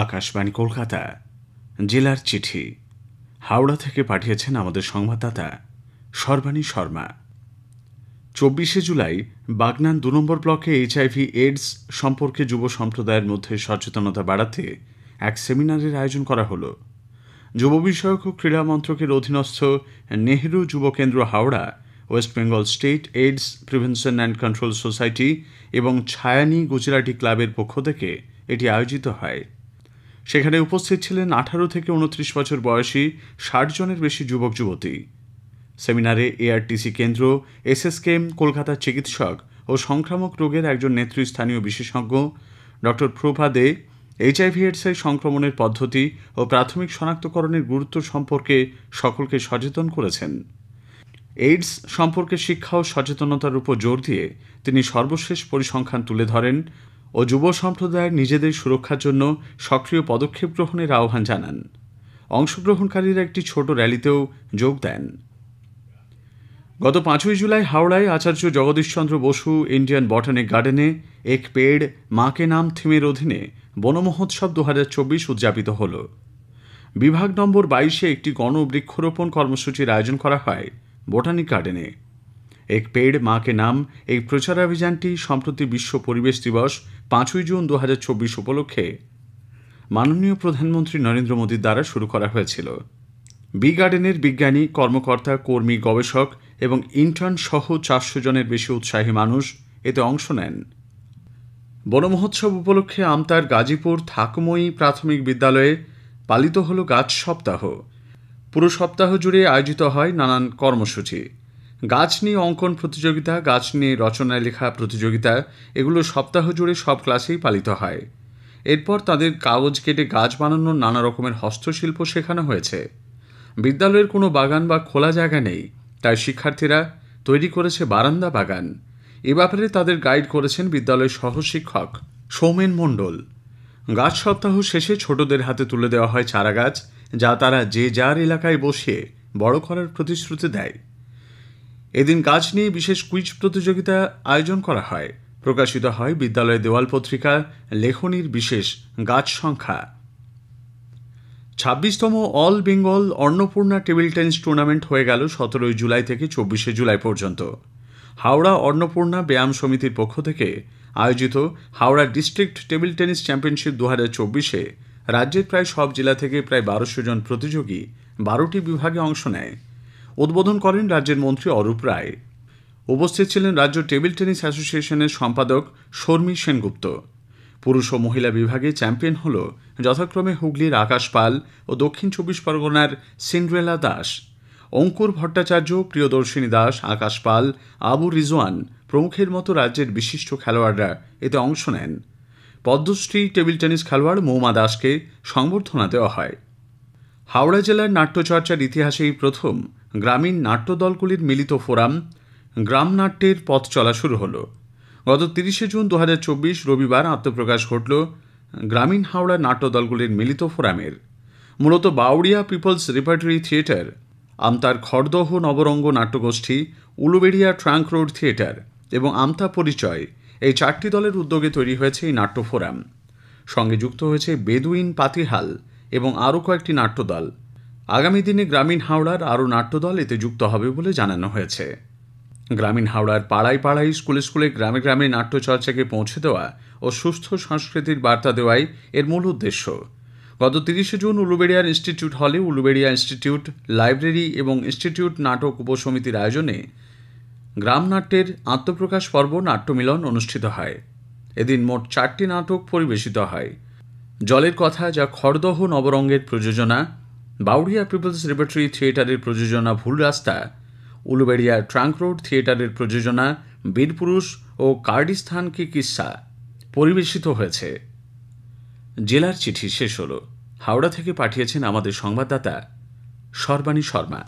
আকাশবাণী কলকাতা জেলার চিঠি হাওড়া থেকে পাঠিয়েছেন আমাদের সংবাদদাতা সর্বাণী শর্মা। 24শে জুলাই বাগনান 2 নম্বর ব্লকে এইচআইভি এইডস সম্পর্কে যুব সম্প্রদায়ের মধ্যে সচেতনতা বাড়াতে এক সেমিনারের আয়োজন করা হলো। যুব বিষয়ক ও ক্রীড়া মন্ত্রকের অধীনস্থ নেহরু যুব কেন্দ্র Howrah, West Bengal state AIDS prevention and control society এবং ছায়ানি গুজরাটি ক্লাবের পক্ষ থেকে এটি আয়োজিত হয়। সেখানে উপস্থিত ছিলেন 18 থেকে 29 বছর বয়সী 60 জনের বেশি যুবক যুবতী। সেমিনারে এআরটিসি কেন্দ্র, এসএসকেএম কলকাতার চিকিৎসক ও সংক্রামক রোগের একজন নেতৃস্থানীয় বিশেষজ্ঞ ডক্টর প্রভা দে এইচআইভি এইডসের সংক্রমণের পদ্ধতি ও প্রাথমিক শনাক্তকরণের গুরুত্ব সম্পর্কে সকলকে সচেতন করেছেন। এইডস সম্পর্কে শিক্ষা ও সচেতনতার উপর জোর দিয়ে তিনি সর্বশেষ পরিসংখ্যান তুলে ধরেন ও যুব সম্প্রদায়ের নিজেদের সুরক্ষার জন্য সক্রিয় পদক্ষেপ গ্রহণের আহ্বান জানান। অংশগ্রহণকারীরা একটি ছোট র্যালিতেও যোগ দেন। গত 5ই জুলাই হাওড়ায় আচার্য জগদীশচন্দ্র বসু ইন্ডিয়ান বটানিক গার্ডেনে এক পেড় মা কে নাম থিমের অধীনে বন মহোৎসব 2024 উদযাপিত হল। বিভাগ নম্বর 22-এ একটি গণ বৃক্ষরোপণ কর্মসূচির আয়োজন করা হয় বটানিক গার্ডেনে। এক পেড় মা কে নাম এই প্রচারাভিযানটি সম্প্রতি বিশ্ব পরিবেশ দিবস 5ই জুন 2024 উপলক্ষে মাননীয় প্রধানমন্ত্রী নরেন্দ্র মোদীর দ্বারা শুরু করা হয়েছিল। বি গার্ডেনের বিজ্ঞানী, কর্মকর্তা, কর্মী, গবেষক এবং ইন্টার্ন সহ 400 জনের বেশি উৎসাহী মানুষ এতে অংশ নেন। বন মহোৎসব উপলক্ষে আমতার গাজীপুর থাকুময়ী প্রাথমিক বিদ্যালয়ে পালিত হল গাছ সপ্তাহ। পুরো সপ্তাহ জুড়ে আয়োজিত হয় নানান কর্মসূচি। গাছ নিয়ে অঙ্কন প্রতিযোগিতা, গাছ নিয়ে রচনা লেখা প্রতিযোগিতা, এগুলো সপ্তাহ জুড়ে সব ক্লাসেই পালিত হয়। এরপর তাদের কাগজ কেটে গাছ বানানোর নানা রকমের হস্তশিল্প শেখানো হয়েছে। বিদ্যালয়ের কোনো বাগান বা খোলা জায়গা নেই, তাই শিক্ষার্থীরা তৈরি করেছে বারান্দা বাগান। এ ব্যাপারে তাদের গাইড করেছেন বিদ্যালয়ের সহশিক্ষক সৌমেন মণ্ডল। গাছ সপ্তাহ শেষে ছোটদের হাতে তুলে দেওয়া হয় চারা গাছ, যা তারা যে যার এলাকায় বসিয়ে বড় করার প্রতিশ্রুতি দেয়। এদিন গাছ নিয়ে বিশেষ কুইজ প্রতিযোগিতা আয়োজন করা হয়। প্রকাশিত হয় বিদ্যালয়ের দেওয়াল পত্রিকা লেখনীর বিশেষ গাছ সংখ্যা। 26তম all Bengal Annapurna table tennis tournament হয়ে গেল 17 জুলাই থেকে 24শে জুলাই পর্যন্ত। হাওড়া অন্নপূর্ণা ব্যায়াম সমিতির পক্ষ থেকে আয়োজিত Howrah district table tennis championship 2024-এ রাজ্যের প্রায় সব জেলা থেকে প্রায় 1200 জন প্রতিযোগী 12টি বিভাগে অংশ নেয়। উদ্বোধন করেন রাজ্যের মন্ত্রী অরূপ রায়। উপস্থিত ছিলেন রাজ্য টেবিল টেনিস অ্যাসোসিয়েশনের সম্পাদক শর্মী সেনগুপ্ত। পুরুষ ও মহিলা বিভাগে চ্যাম্পিয়ন হল যথাক্রমে হুগলির আকাশ পাল ও দক্ষিণ 24 পরগনার সিন্ড্রেলা দাস। অঙ্কুর ভট্টাচার্য, প্রিয়দর্শিনী দাস, আকাশ পাল, আবু রিজওয়ান প্রমুখের মতো রাজ্যের বিশিষ্ট খেলোয়াড়রা এতে অংশ নেন। পদ্মশ্রী টেবিল টেনিস খেলোয়াড় মৌমা দাসকে সংবর্ধনা দেওয়া হয়। হাওড়া জেলার নাট্যচর্চার ইতিহাসে এই প্রথম গ্রামীণ নাট্যদলগুলির মিলিত ফোরাম গ্রাম নাট্যের পথ চলা শুরু হল। গত 30শে জুন 2024 রবিবার আত্মপ্রকাশ ঘটল গ্রামীণ হাওড়া নাট্যদলগুলির মিলিত ফোরামের। মূলত বাউড়িয়া পিপলস রিপার্টরি থিয়েটার, আমতার খড়দহ নবরঙ্গ নাট্যগোষ্ঠী, উলুবেড়িয়া ট্রাঙ্ক রোড থিয়েটার এবং আমতা পরিচয়, এই 4টি দলের উদ্যোগে তৈরি হয়েছে এই নাট্য ফোরাম। সঙ্গে যুক্ত হয়েছে বেদুইন পাতিহাল এবং আরও কয়েকটি নাট্যদল। আগামী দিনে গ্রামীণ হাওড়ার আরও নাট্যদল এতে যুক্ত হবে বলে জানানো হয়েছে। গ্রামীণ হাওড়ার পাড়ায় পাড়ায়, স্কুলে স্কুলে, গ্রামে গ্রামে নাট্যচর্চাকে পৌঁছে দেওয়া ও সুস্থ সংস্কৃতির বার্তা দেওয়াই এর মূল উদ্দেশ্য। গত 30শে জুন উলুবেড়িয়ার ইনস্টিটিউট হলে উলুবেড়িয়া ইনস্টিটিউট লাইব্রেরি এবং ইনস্টিটিউট নাটক উপসমিতির আয়োজনে গ্রাম নাট্যের আত্মপ্রকাশ পর্ব নাট্যমিলন অনুষ্ঠিত হয়। এদিন মোট 4টি নাটক পরিবেশিত হয়। জলের কথা, যা খড়দহ নবরঙ্গের প্রযোজনা, বাউড়িয়া পিপলস রিপার্টরি থিয়েটারের প্রযোজনা ভুল রাস্তা, উলুবেড়িয়া ট্রাঙ্ক রোড থিয়েটারের প্রযোজনা বীরপুরুষ ও কার্ডিস্তান কি কিস্সা পরিবেশিত হয়েছে। জেলার চিঠি শেষ হল। হাওড়া থেকে পাঠিয়েছেন আমাদের সংবাদদাতা সর্বাণী শর্মা।